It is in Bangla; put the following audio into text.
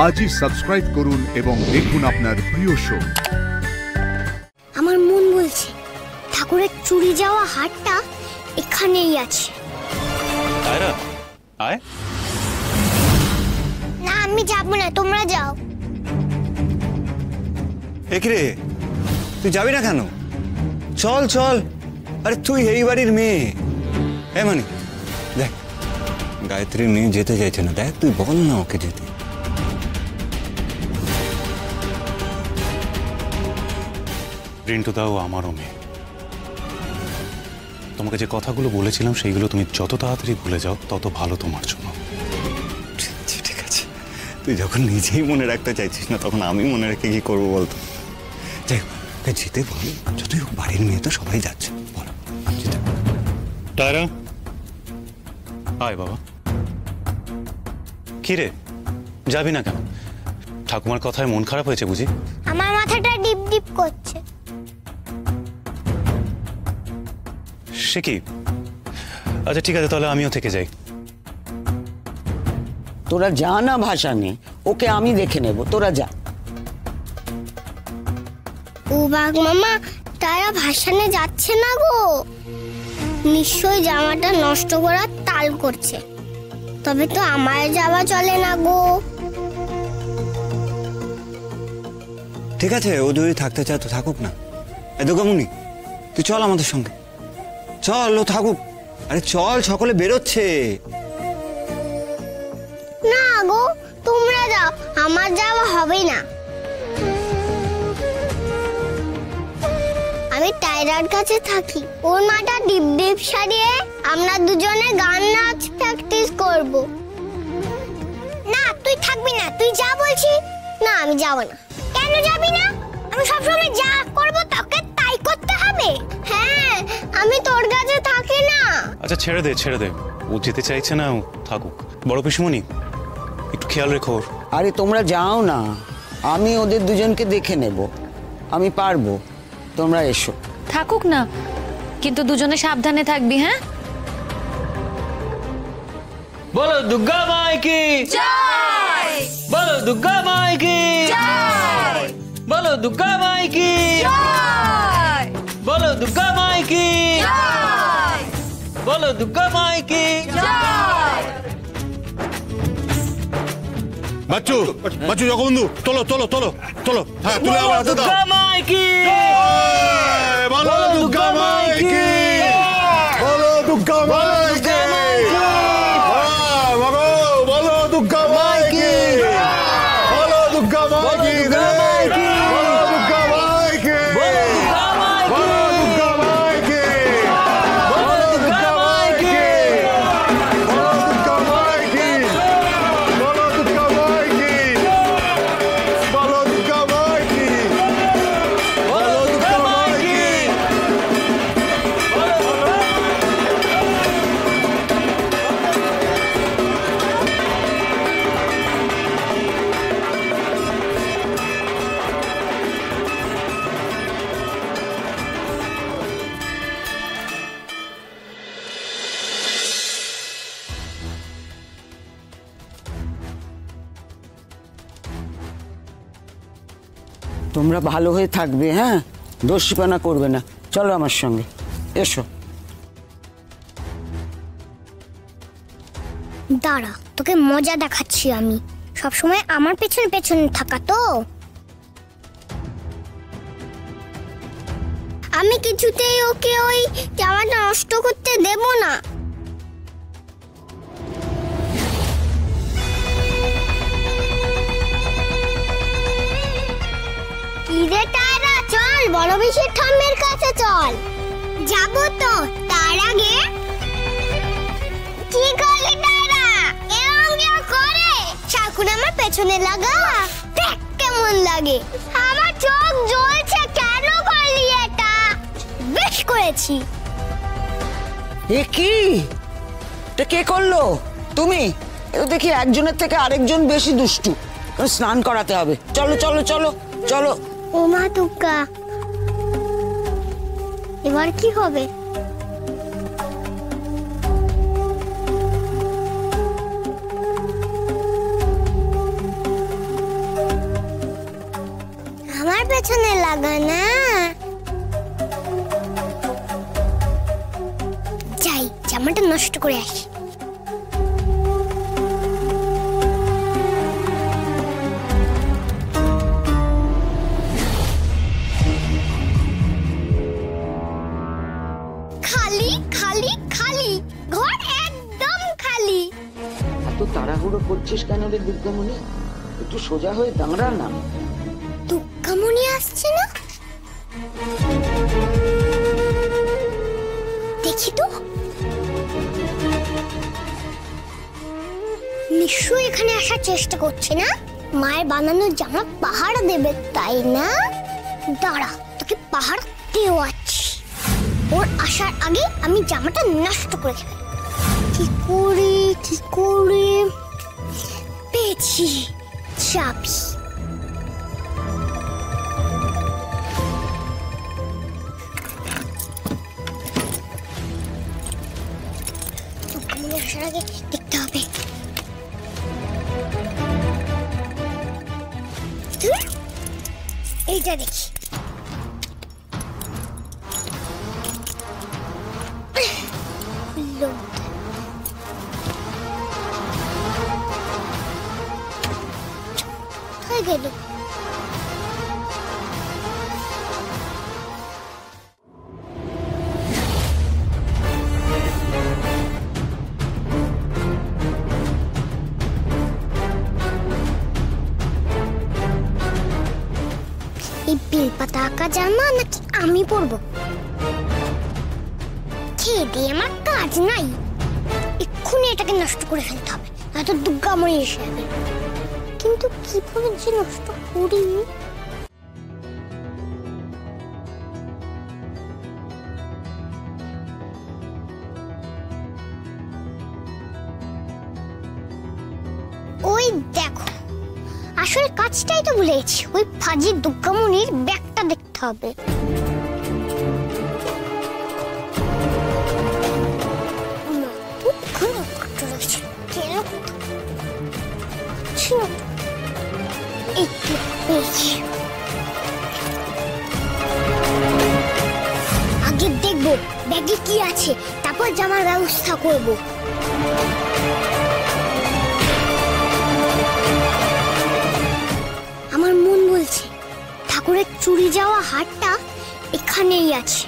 আজই সাবস্ক্রাইব করুন এবং দেখুন আপনার প্রিয় শো। আমার মন বলছে ঠাকুরের চুরি যাওয়া হাটটা এখানেই আছে। আয়। না আমি যাবো না, তোমরা যাও। রে তুই যাবি না কেন? চল চল। আরে তুই এই বাড়ির মেয়ে। মানে দেখ, গায়ত্রীর মেয়ে যেতে চাইছে না, দেখ তুই বল না ওকে যেতে। রিন্টুদাও আমারও মেয়ে। তোমাকে যে কথাগুলো বলেছিলাম সেইগুলো তুমি যত তাড়াতাড়ি ভুলে যাও তত ভালো তোমার জন্য। ঠিক আছে, তুই যখন নিজেই মনে রাখতে চাইছিস না তখন আমি মনে রেখে কি করবো বলতো? যাই হোক, যেতে বল। যতই হোক বাড়ির মেয়ে তো, সবাই যাচ্ছে, বল আমি যেতে। টায়রা আয় বাবা। কি রে যাবি না কেন? ঠাকুমার কথায় মন খারাপ হয়েছে বুঝি? আমার মাথাটা ডিপ ডিপ করছে। সে কি? আচ্ছা ঠিক আছে, তাহলে আমিও থেকে যাই। তোরা যা না ভাষা নেই, ওকে আমি দেখে নেব, তোরা যা। ও বাঘ মামা, তারা ভাসানে যাচ্ছে না গো। নিশ্চয়ই জামাটা নষ্ট করার তাল করছে। তবে তো আমার যাওয়া চলে না গো। ঠিক আছে, ও যদি থাকতে চায় তো থাকুক না। দুর্গামণি, তুই চল আমাদের সঙ্গে, চল, ও থাকুক। আরে চল, সকলে বেরোচ্ছে। না গো, তোমরা যাও, আমার যাওয়া হবে না। আমি টায়রার কাছে থাকি। ওর মাটা ডিপ ডিপ সারিয়ে আমরা দুজনে গান নাচ প্র্যাকটিস করব। না তুই থাকবি না, তুই যা বলছি। না আমি যাব না। কেন যাবি না? আমি সবসময় যা করব তোকে তাই করতে হবে। হ্যাঁ, আমি তোর কাছে থাকি না। আচ্ছা ছেড়ে দে ছেড়ে দে, ও যেতে চাইছে না, ও থাকুক। বড় পিসমণি একটু খেয়াল রেখো ওর। আরে তোমরা যাও না, আমি ওদের দুজনকে দেখে নেব, আমি পারবো, তোমরা এসো। থাকুক না, কিন্তু দুজনে সাবধানে থাকবি। হ্যাঁ, বলো দুর্গা মাই কি জয়, বলো দুর্গা মাই কি জয়, বলো দুর্গা মাই কি জয়, বলো দুর্গা মাই কি জয়, বলো দুর্গা মাই কি জয়। বাচ্চু বাচ্চু জগবন্ধু, তোলো তোলো তোলো তোলো। হ্যাঁ, তুলে আমার হাতে দাও। দুর্গা মাই কি, বলো দুর্গা মাই কি, বলো দুর্গা মাই কি, বলো দুর্গা মাই কি, বলো দুর্গা মাই কি, বলো দুর্গা মাই কি, বলো দুর্গা মাই কি, বলো দুর্গা মাই কি, বলো দুর্গা মাই কি, বলো দুর্গা মাই কি, বলো দুর্গা মাই কি, বলো দুর্গা মাই কি, বলো দুর্গা মাই কি। তোমরা ভালো হয়ে থাকবে, হ্যাঁ, দোষীপনা করবে না। চলো আমার সঙ্গে, এসো। দাঁড়া, তোকে মজা দেখাচ্ছি আমি। সবসময় আমার পেছনে পেছনে থাকা তো। আমি কিছুতেই ওকে ওই জামাটা নষ্ট করতে দেব না। কিরে টায়রা, চল বড় বেশির ঠাম্মের কাছে চল। যাবো তো, তার আগে কি করলি টায়রা? এরকম কেউ করে? চাকুর আমার পেছনে লাগা, দেখ কেমন লাগে। আমার চোখ জ্বলছে, কেন করলি এটা? বেশ করেছি। এ কি, এটা কে করলো? তুমি? এ দেখি একজনের থেকে আরেকজন বেশি দুষ্টু। স্নান করাতে হবে, চলো চলো চলো চলো। ও মা দুর্গা, এবার কি হবে? পেছনে লাগা না। যাই জামাটা নষ্ট করে আসি। খালি খালি খালি, ঘর একদম খালি। এত তাড়াহুড়ো করছিস কেন রে দুর্গামণি? একটু সোজা হয়ে দাঁড়া না। দুর্গামণি আসছে না? দেখি তো। নিশ্চয়ই এখানে আসার চেষ্টা করছে না। মায়ের বানানো জামা পাহারা দেবে তাই না? দাঁড়া, তোকে পাহারা দেওয়াচ্ছি। ওর আসার আগে আমি জামাটা নষ্ট করে ফেলি। কি করে পেয়েছি চাবি। আসার আগে দেখতে হবে। এইটা দেখি। হয়ে গেল। এই বেলপাতা আঁকা জামা নাকি আমি পরবো? খেয়ে দিয়ে আমার কাজ নাই, এক্ষুনি এটাকে নষ্ট করে ফেলতে হবে, নয়তো দুর্গামণি এসে যাবে। কিন্তু কিভাবে যে নষ্ট করি? ওই দেখো, আসলে কাজটাই তো ভুলে গেছি। ওই ফাজির দুর্গামণির ব্যাগটা দেখতে হবে। আগে দেখবো ব্যাগে কি আছে, তারপর জামার ব্যবস্থা করব। আমার মন বলছে ঠাকুরের চুরি যাওয়া হারটা এখানেই আছে।